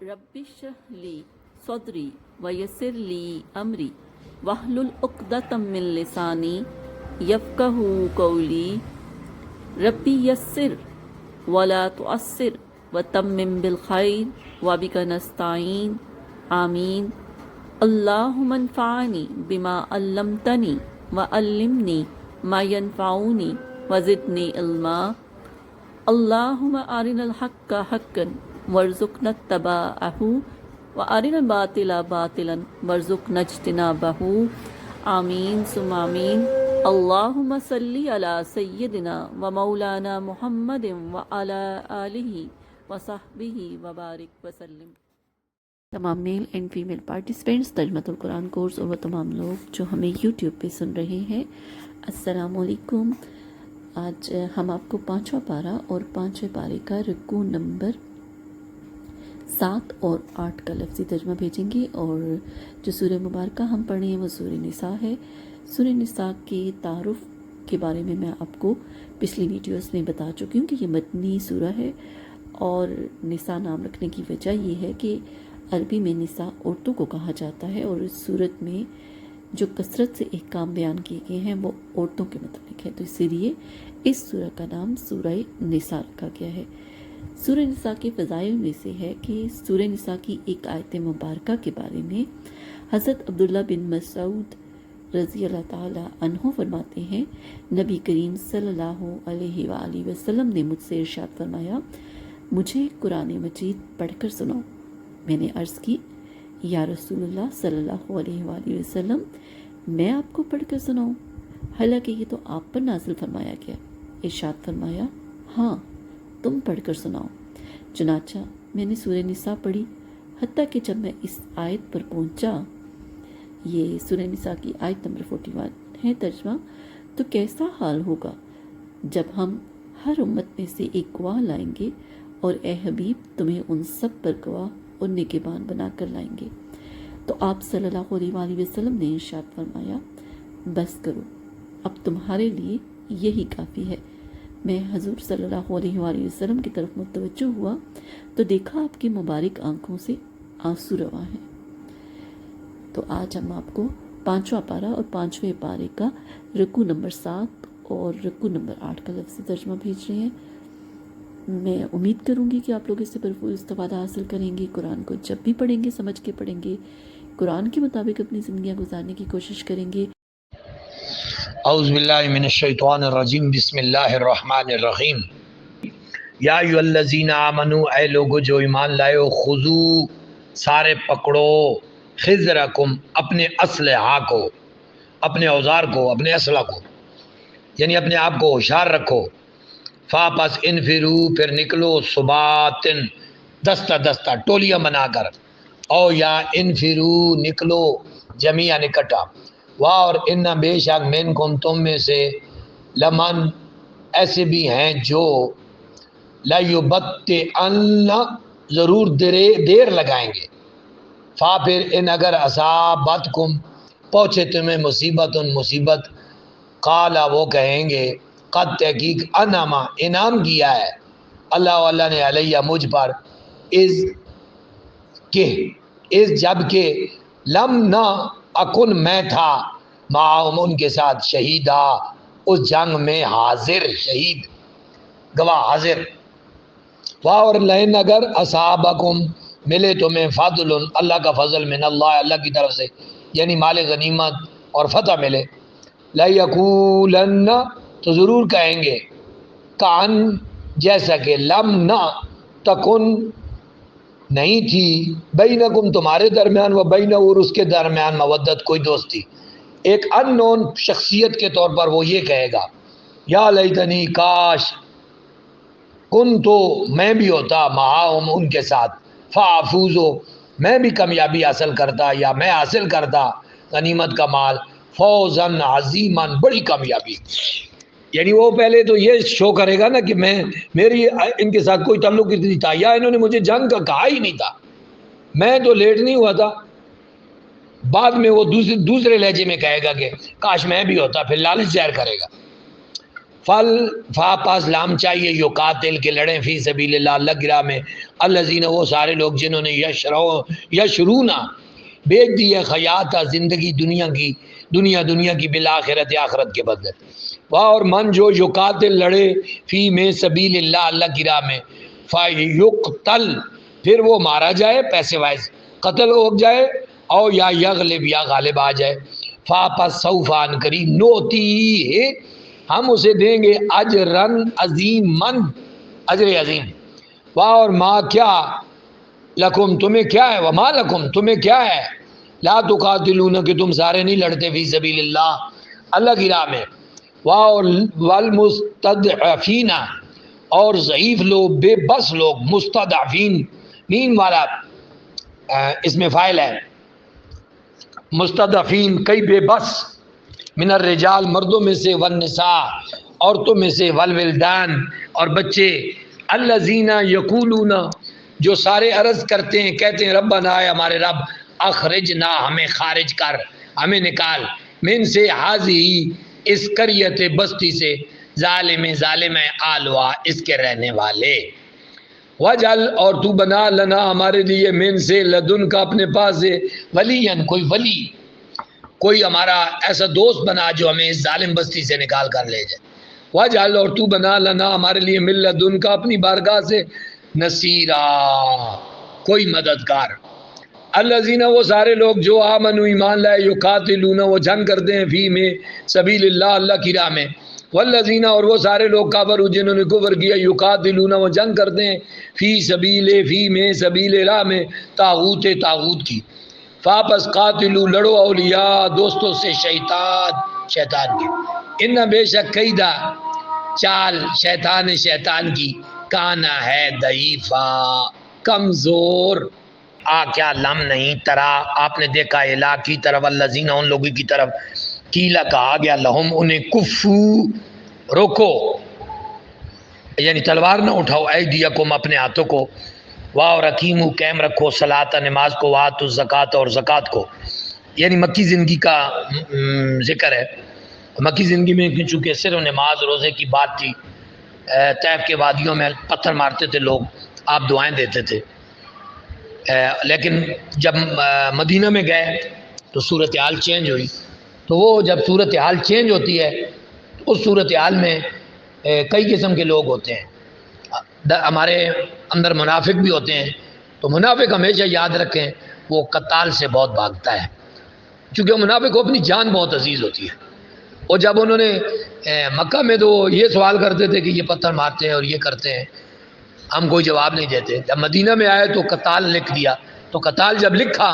رب اشرح لی صدری ویسر لی امری واحلل عقدۃ من لسانی یفقہوا قولی ربی یسر ولا تعسر وتمم بالخیر وبک نستعین آمین اللہم انفعنی بما علمتنی وعلمنی ما ینفعنی وزدنی علما اللہم ارنا الحق حقا وارزقنا اتباعہ وارنا الباطل باطلا وارزقنا اجتنابہ آمین ثم آمین اللہم صلی علی سیدنا و مولانا محمد وعلی آلہ وصحبہ وبارک وسلم۔ تمام میل اینڈ فیمیل پارٹیسپینٹس ترجمۃ القرآن کورس اور وہ تمام لوگ جو ہمیں یوٹیوب پہ سن رہے ہیں، السلام علیکم۔ آج ہم آپ کو 5واں پارہ اور 5ویں پارے کا رکوع نمبر 7 اور 8 کا لفظی ترجمہ بھیجیں گے، اور جو سورہ مبارکہ ہم پڑھیں ہیں وہ سورہ نساء ہے۔ سورہ نساء کے تعارف کے بارے میں آپ کو پچھلی ویڈیوز میں بتا چکی ہوں کہ یہ مدنی سورہ ہے، اور نساء نام رکھنے کی وجہ یہ ہے کہ عربی میں نساء عورتوں کو کہا جاتا ہے، اور اس صورت میں جو کثرت سے احکام بیان کیے گئے ہیں وہ عورتوں کے متعلق ہے، تو اسی لیے اس سورہ کا نام سورہ نساء رکھا گیا ہے۔ سورہ نساء کے فضائل میں سے ہے کہ سورہ نساء کی ایک آیت مبارکہ کے بارے میں حضرت عبداللہ بن مسعود رضی اللہ تعالی عنہ فرماتے ہیں، نبی کریم صلی اللہ علیہ وآلہ وسلم نے مجھ سے ارشاد فرمایا، مجھے قرآن مجید پڑھ کر سناؤ۔ میں نے عرض کی، یا رسول اللہ صلی اللہ علیہ وآلہ وسلم، میں آپ کو پڑھ کر سناؤں؟ حالانکہ یہ تو آپ پر نازل فرمایا گیا۔ ارشاد فرمایا، ہاں تم پڑھ کر سناؤ۔ چنانچہ میں نے سورہ نساء پڑھی، حتیٰ کہ جب میں اس آیت پر پہنچا، یہ سورہ نساء کی آیت نمبر 41 ہے ترجمہ، تو کیسا حال ہوگا جب ہم ہر امت میں سے ایک گواہ لائیں گے، اور اے حبیب تمہیں ان سب پر گواہ اور نگہبان بنا کر لائیں گے۔ تو آپ صلی اللہ علیہ وآلہ وسلم نے ارشاد فرمایا، بس کرو، اب تمہارے لیے یہی کافی ہے۔ میں حضور صلی اللہ علیہ وآلہ وسلم کی طرف متوجہ ہوا تو دیکھا آپ کی مبارک آنکھوں سے آنسو رواں ہیں۔ تو آج ہم آپ کو 5واں پارہ اور 5ویں پارے کا رکوع نمبر 7 اور رکوع نمبر 8 کا لفظی ترجمہ بھیج رہے ہیں۔ میں امید کروں گی کہ آپ لوگ اس سے بھرپور استفادہ حاصل کریں گے، قرآن کو جب بھی پڑھیں گے سمجھ کے پڑھیں گے، قرآن کے مطابق اپنی زندگیاں گزارنے کی کوشش کریں گے۔ اعوذ باللہ من الشیطان الرجیم، بسم اللہ الرحمن الرحیم۔ یا ایھا الذین آمنوا، اے لوگو جو ایمان لائے ہو، خذوا سارے پکڑو، خذرکم اپنے اسلحہ کو، اپنے اوزار کو، اپنے اسلحہ کو، یعنی اپنے آپ کو ہوشیار رکھو۔ پس انفرو پھر نکلو، ثباتن دستہ دستہ ٹولیاں بنا کر، او یا انفرو نکلو جمیعاً اکٹھا، اور ان بے شک منکم تم میں سے لمن ایسے بھی ہیں جو لیبطئن ضرور دیر لگائیں گے، پھر ان اگر اصابتکم پہنچے تمہیں مصیبت، قالا وہ کہیں گے، قد تحقیق انعما انعام کیا ہے اللہ نے علیہ مجھ پر، اس جب کہ لم نہ اکن میں تھا معاہم ان کے ساتھ، شہیدہ اس جنگ میں حاضر، شہید گواہ حاضر۔ اور لئن اگر اصابکم ملے تمہیں فضل اللہ کا فضل، من اللہ کی طرف سے، یعنی مال غنیمت اور فتح ملے، لیقولن تو ضرور کہیں گے، کان جیسا کہ لم نہ تکن نہیں تھی، بینکم تمہارے درمیان، و بینہ اور اس کے درمیان، مودت کوئی دوستی۔ ایک ان نون شخصیت کے طور پر وہ یہ کہے گا، یا لیتنی کاش کن تو میں بھی ہوتا معاہم ان کے ساتھ، فافوزو میں بھی کامیابی حاصل کرتا، یا میں حاصل کرتا غنیمت کا مال، فوزن عظیمن بڑی کامیابی۔ یعنی وہ پہلے تو یہ شو کرے گا نا کہ میری ان کے ساتھ کوئی تعلق ہی نہیں تھا، یا انہوں نے مجھے جنگ کا کہا ہی نہیں تھا، میں تو لیٹ نہیں ہوا تھا۔ بعد میں وہ دوسرے لہجے میں کہے گا کہ کاش میں بھی ہوتا، پھر لالچ ظاہر کرے گا۔ پاس لام چاہیے یقاتل کے لڑیں فی سبیل اللہ، اللہ کی راہ میں، الذین وہ سارے لوگ جنہوں نے یشرونا بیچ دی ہے خیاطہ زندگی دنیا کی بالآخرت آخرت کے بدلے، واہ اور من جو یقاتل لڑے فی میں سبیل اللہ اللہ کی راہ میں، فیقتل پھر وہ مارا جائے، پیسے وائز قتل ہو جائے، او یا یغلب یا غالب آ جائے، پس سوف ان قریب نوتی ہے ہم اسے دیں گے اجرن عظیمن اجر عظیم، واہ اور ما کیا لکم تمہیں کیا ہے، وما لکم تمہیں کیا ہے، لا تقاتلون کہ تم سارے نہیں لڑتے فی سبیل اللہ اللہ کی راہ میں، واہ والمستضعفین اور ضعیف لوگ بے بس لوگ، مستضعفین مین والا اس میں فاعل ہے، مستضعفین کئی بے بس، من الرجال مردوں میں سے، والنساء عورتوں میں سے، والولدان اور بچے، الذین یقولون جو سارے عرض کرتے ہیں کہتے ہیں ربنا اے ہمارے رب اخرجنا ہمیں خارج کر، ہمیں نکال، من سے حاضی اس قریت بستی سے، ظالم آلوا اس کے رہنے والے، وجل اور تو بنا لنا ہمارے لیے من سے لدن کا اپنے پاس سے ولین کوئی ولی، کوئی ہمارا ایسا دوست بنا جو ہمیں اس ظالم بستی سے نکال کر لے جائے، وجل اور تو بنا لنا ہمارے لیے من لدن کا اپنی بارگاہ سے نصیرا کوئی مددگار، الذین وہ سارے لوگ جو آمنوا ایمان لائے، یقاتلون وہ جنگ کرتے ہیں فی میں سبیل اللہ اللہ کی راہ میں، والذین اور وہ سارے لوگ کافر جنہوں نے کفر کیا، یقاتلون وہ جنگ کرتے ہیں فی میں سبیل راہ میں طاغوت کی، فاپس قاتلو لڑو اولیاء دوستوں سے شیطان کے، ان بے شک قیدہ چال شیطان کی کانا ہے ضعیفا کمزور، کیا لم نہیں ترا آپ نے دیکھا الا کی طرف، الذین ان لوگوں کی طرف، کیلا کہا گیا لہم انہیں کفو روکو، یعنی تلوار نہ اٹھاؤ، ایدیکم اپنے ہاتھوں کو، واہ رقیمو قائم رکھو، صلاۃ نماز کو، واتو زکوٰۃ اور زکوٰۃ کو، یعنی مکی زندگی کا ذکر ہے، مکی زندگی میں چونکہ صرف نماز روزے کی بات تھی، طیف کے وادیوں میں پتھر مارتے تھے لوگ، آپ دعائیں دیتے تھے، لیکن جب مدینہ میں گئے تو صورتحال چینج ہوئی، تو وہ جب صورتحال چینج ہوتی ہے تو اس صورتحال میں کئی قسم کے لوگ ہوتے ہیں، ہمارے اندر منافق بھی ہوتے ہیں، تو منافق ہمیشہ یاد رکھیں وہ قتال سے بہت بھاگتا ہے، چونکہ منافق کو اپنی جان بہت عزیز ہوتی ہے، اور جب انہوں نے مکہ میں تو یہ سوال کرتے تھے کہ یہ پتھر مارتے ہیں اور یہ کرتے ہیں، ہم کوئی جواب نہیں دیتے، جب مدینہ میں آئے تو قتال لکھ دیا، تو قتال جب لکھا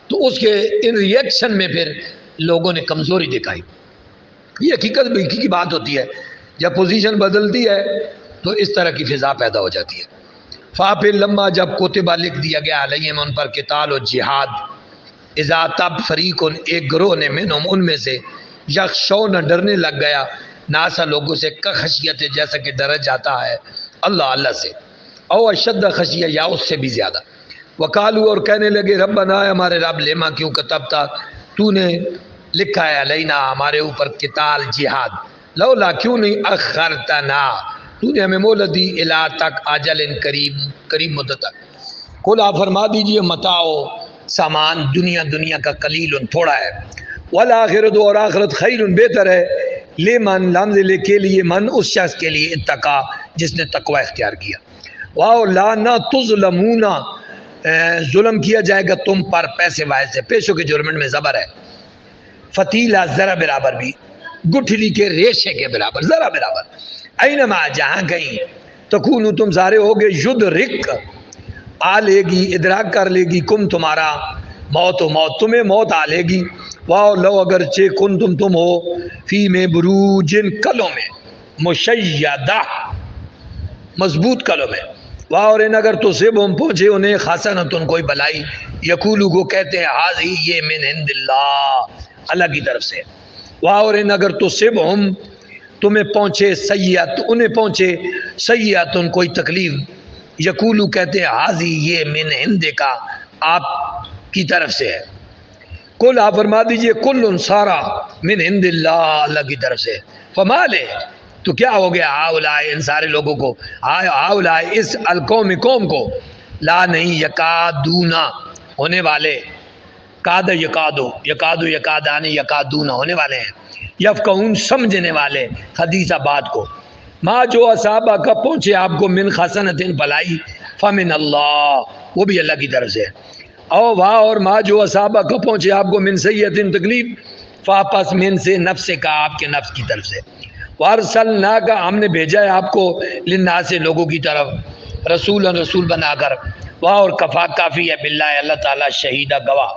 تو اس کے ان ریئیکشن میں پھر لوگوں نے کمزوری دکھائی، یہ حقیقی بات ہوتی ہے، جب پوزیشن بدلتی ہے تو اس طرح کی فضا پیدا ہو جاتی ہے، پھر لمبا جب کوتبہ لکھ دیا گیا علیہم ان پر قتال و جہاد، اذا تب فریق ایک گروہ نے منہم ان میں سے، یخشون ڈرنے لگ گیا، ناسا لوگوں سے خشیت جیسا کہ ڈرا جاتا ہے اللہ سے، او اشد خشیہ یا اس سے بھی زیادہ، وقالو اور کہنے لگے ربنا ہمارے رب لما کیوں کتبتا تو نے لکھا ہے علینا ہمارے اوپر قتال جہاد، لولا کیوں نہیں اخرتنا تو نے ہمیں مہلت دی الا تک اجل قریب مدت تک، قل آپ فرما دیجئے متاع سامان دنیا کا قلیل تھوڑا ہے، والآخرت اور آخرت خیر بہتر ہے، لمن لمز لے کے لیے من اس شخص کے لیے اتقا جس نے تقوی اختیار کیا، واو لا نہ تظلمون ظلم کیا جائے گا تم پر پیسے وائز سے، پیشوں کے جرمن میں زبر ہے، فتیلہ ذرا برابر بھی، گٹھلی کے ریشے کے برابر، ذرا برابر، اینما جہاں کہیں تکونو تم سارے ہوگے یدرک آ لے گی ادراک کر لے گی کم تمہارا موت تمہیں موت آ لے گی، واو لو اگرچہ کن تم ہو فی میں بروجن کلوں میں، مشیدہ مضبوط کلوں میں، واہ اور ان اگر تو سب ہم پہنچے انہیں خاصنتن کوئی بلائی، یقولو کو کہتے ہیں حاضی یہ من عند اللہ کی طرف سے، واہ اور ان اگر تو سب ہم تمہیں پہنچے سیئت انہیں پہنچے سیئتن کوئی تکلیف، یقولو کہتے ہیں حاضی یہ من عند کا آپ کی طرف سے ہے، کل آپ فرما دیجئے کل سارا من عند اللہ کی طرف سے، فما لے تو کیا ہو گیا ہاؤلائے ان سارے لوگوں کو، ہاؤلائے اس القوم قوم کو، لا نہیں یکادونا ہونے والے، کاد یکادو یکادو یکادان یکادونا ہونے والے ہیں، یفقہون سمجھنے والے حدیث بات کو، ما جو اصحابہ کا پہنچے آپ کو من حسنۃ بھلائی فمن اللہ وہ بھی اللہ کی طرف سے، او واہ اور ما جو اصحابہ کا پہنچے آپ کو من سیئۃ تکلیف فاپس من سے نفس کا آپ کے نفس کی طرف سے، وارسلنا کا ہم نے بھیجا ہے آپ کو للناس سے لوگوں کی طرف رسول بنا کر، واہ اور کفا کافی ہے باللہ اللہ تعالیٰ شہیدہ گواہ،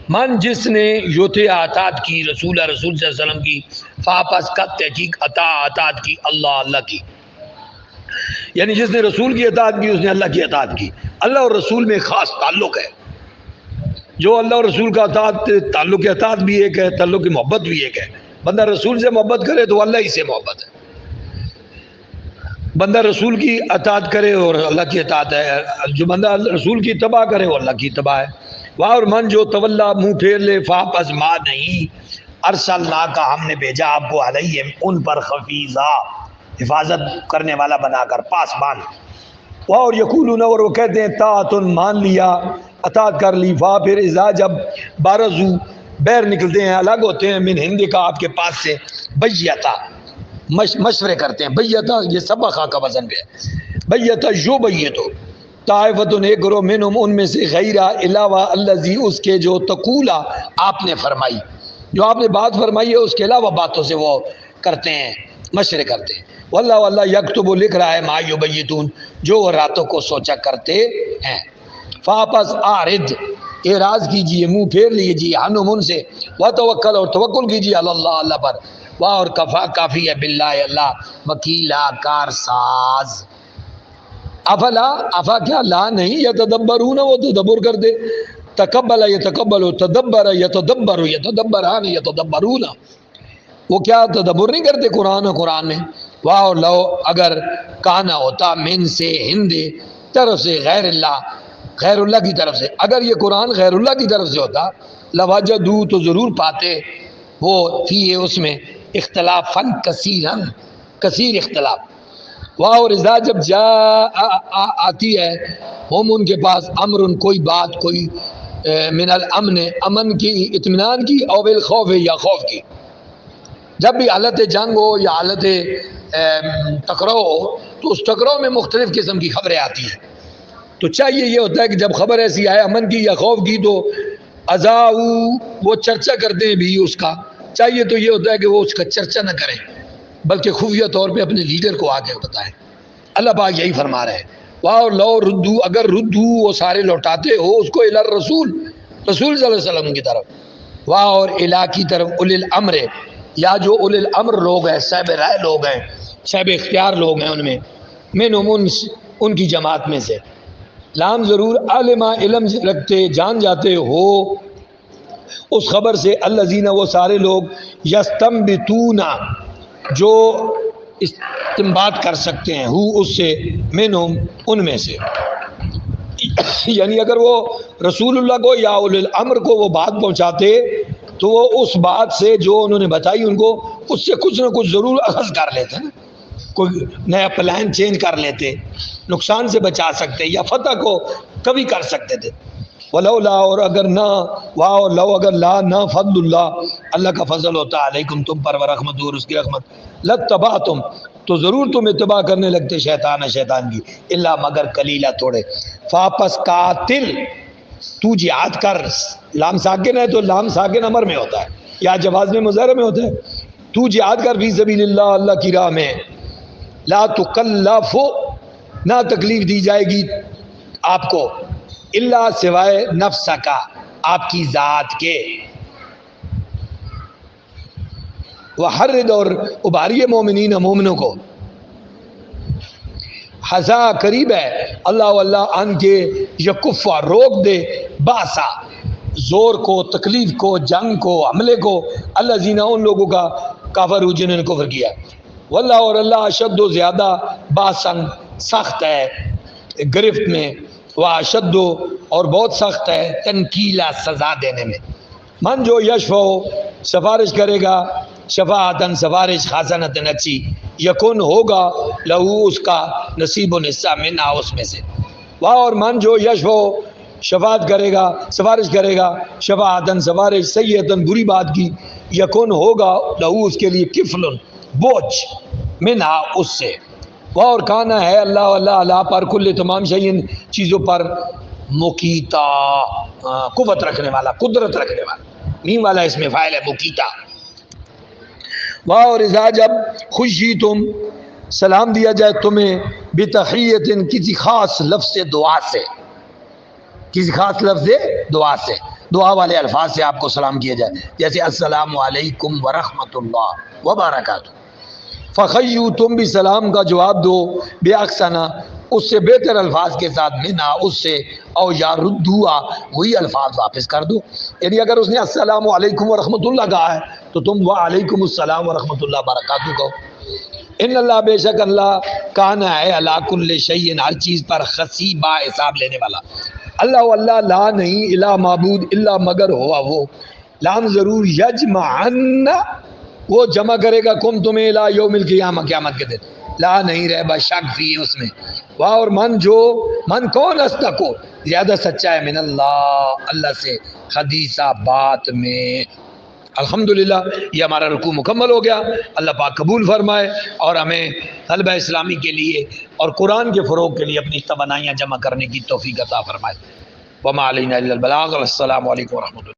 من جس نے یوتھے اطاعت کی رسول صلی اللہ علیہ وسلم کی، فاپس کا تحقیق اطاعت کی اللہ کی، یعنی جس نے رسول کی اطاعت کی اس نے اللہ کی اطاعت کی۔ اللہ اور رسول میں خاص تعلق ہے، جو اللہ اور رسول کا اطاعت، تعلق اطاعت بھی ایک ہے، تعلق محبت بھی ایک ہے، بندہ رسول سے محبت کرے تو اللہ ہی سے محبت ہے، بندہ رسول کی اطاعت کرے اور اللہ کی اطاعت ہے، جو بندہ رسول کی اتباع کرے وہ اللہ کی اتباع ہے۔ واہ اور من جو تولا منہ پھیر لے، فاپس ما نہیں ارسلنا کا ہم نے بھیجا آپ کو علیہم ان پر حفیظا حفاظت کرنے والا بنا کر، پاسبان، واہ اور یقولون اور وہ کہتے ہیں طاعتن مان لیا اطاعت کر لی، فا پھر اذا جب بارزو بیر نکلتے ہیں الگ ہوتے ہیں من ہند کا آپ کے پاس سے، بیتا مشورے کرتے ہیں، بیتا یہ سبقہ کا وزن بھی ہے، بیتا جو بیتو طائفتن ایک گروہ منہم ان میں سے غیرہ علاوہ الذی اس کے جو تقولا آپ نے فرمائی، جو آپ نے بات فرمائی ہے اس کے علاوہ باتوں سے وہ کرتے ہیں، مشورے کرتے ہیں، واللہ واللہ یکتب لکھ رہا ہے ما یبیتون جو وہ راتوں کو سوچا کرتے ہیں، فاپس آرد اعراض کیجئے منہ پھیر لیجئے عنہم ان سے، وتوکل اور توکل کیجئے اللہ اللہ پر، واہ اور کفا کافی ہے باللہ اللہ وکیلا کارساز، افلا افا کیا لا نہیں یتدبرون وہ تدبر کرتے، تقبل یتقبل تدبر یتدبر یتدبران یتدبرون وہ کیا تدبر نہیں کرتے قرآن میں، واہ لو اگر کانا ہوتا من سے ہند طرف سے غیر اللہ کی طرف سے، اگر یہ قرآن غیر اللہ کی طرف سے ہوتا لوجدو تو ضرور پاتے وہ فی اس میں اختلافاً کثیر اختلاف، واہ اور اذا جب آتی ہے ہم ان کے پاس امر کوئی بات کوئی من الامن امن کی اطمینان کی او بالخوف یا خوف کی، جب بھی حالت جنگ ہو یا حالت ٹکراؤ ہو تو اس ٹکراؤ میں مختلف قسم کی خبریں آتی ہیں، تو چاہیے یہ ہوتا ہے کہ جب خبر ایسی آئے امن کی یا خوف کی تو اذاؤ وہ چرچا کرتے ہیں بھی اس کا، چاہیے تو یہ ہوتا ہے کہ وہ اس کا چرچا نہ کریں بلکہ خفیہ طور پہ اپنے لیڈر کو آگے بتائیں، اللہ پاک یہی فرما رہے ہیں، واہ لو ردو اگر ردو وہ سارے لوٹاتے ہو اس کو الی رسول صلی اللہ علیہ وسلم کی طرف، واہ اور الی کی طرف الی الامر یا جو الی الامر لوگ ہیں صاحب رائے لوگ ہیں صاحب اختیار لوگ ہیں ان میں منہم ان کی جماعت میں سے، لام ضرور علما علم رکھتے جان جاتے ہو اس خبر سے، الذین وہ سارے لوگ یستنبتون جو استنباط کر سکتے ہیں ہو اس سے منہم ان میں سے، یعنی اگر وہ رسول اللہ کو یا اولی الامر کو وہ بات پہنچاتے تو وہ اس بات سے جو انہوں نے بتائی ان کو اس سے کچھ نہ کچھ ضرور اخذ کر لیتے ہیں، کوئی نیا پلان چینج کر لیتے، نقصان سے بچا سکتے یا فتح کو کبھی کر سکتے تھے، ولولا اور اگر نہ واہ لو اگر لا نہ فضل اللہ کا فضل ہوتا علیکم تم پر ورحمت اور اس کی رحمت لتبعتم تو ضرور تم اتباع کرنے لگتے شیطان کی، الا مگر قلیلہ تھوڑے، فاپس قاتل تو جہاد کر، لام ساکن ہے تو لام ساکن امر میں ہوتا ہے یا جواز میں مضارع میں ہوتا ہے، تو جہاد کر فی سبیل اللہ اللہ کی راہ میں، لا تکلف نہ تکلیف دی جائے گی آپ کو، اللہ سوائے نفس کا آپ کی ذات کے، وحرد اور ابھاریے مومنین مومنوں کو، حضا قریب ہے اللہ واللہ ان کے یکفا روک دے باسا زور کو تکلیف کو جنگ کو حملے کو، اللہ زینہ ان لوگوں کا کافر جنہوں نے کفر کیا، واللہ اور اللہ اشد و زیادہ باسن سخت ہے گرفت میں، واشد اور بہت سخت ہے تنکیلا سزا دینے میں، من جو یشفع سفارش کرے گا شفاعتن سفارش حسنتن اچھی یکن ہوگا لہو اس کا نصیب و حصہ منہا اس میں سے، واہ اور من جو یشفع شفاعت کرے گا، سفارش کرے گا، شفاعتن سفارش سیئتن بری بات کی، یکن ہوگا لہو اس کے لیے کفلن بوجھ منہا اس سے، واہ اور کانا ہے اللہ اللہ اللہ پر کل تمام شیئن چیزوں پر مقیتا قوت رکھنے والا، قدرت رکھنے والا، میم والا اس میں فاعل ہے مقیتا۔ واہ اور اذا جب خوشی تم سلام دیا جائے تمہیں بتحیت کسی خاص لفظ دعا سے، کسی خاص لفظ دعا سے، دعا والے الفاظ سے آپ کو سلام کیا جائے، جیسے السلام علیکم ورحمۃ اللہ وبرکاتہ، فخیو تم بھی سلام کا جواب دو باحسنا اس سے بہتر الفاظ کے ساتھ منہا اس سے، او یا ردوا وہی الفاظ واپس کر دو، یعنی اگر اس نے السلام علیکم ورحمۃ اللہ کہا ہے تو تم وعلیکم السلام ورحمۃ اللہ وبرکاتہ کہو۔ ان اللہ بے شک اللہ کانا ہے علی کل شیء ہر چیز پر حسیبا حساب لینے والا، اللہ اللہ لا نہیں الا معبود الا مگر ہوا وہ، لام ضرور یجمعن وہ جمع کرے گا کم تمہیں لا یوم القیامہ قیامت کے دن، لا نہیں رہ با شک فی اس میں، واہ اور من جو من کون استقو زیادہ سچا ہے من اللہ اللہ سے حدیثہ بات میں۔ الحمدللہ یہ ہمارا رکوع مکمل ہو گیا، اللہ پاک قبول فرمائے اور ہمیں طلبہ اسلامی کے لیے اور قرآن کے فروغ کے لیے اپنی توانائیاں جمع کرنے کی توفیق عطا فرمائے۔ وما علینا الا البلاغ، السلام علیکم ورحمۃ اللہ۔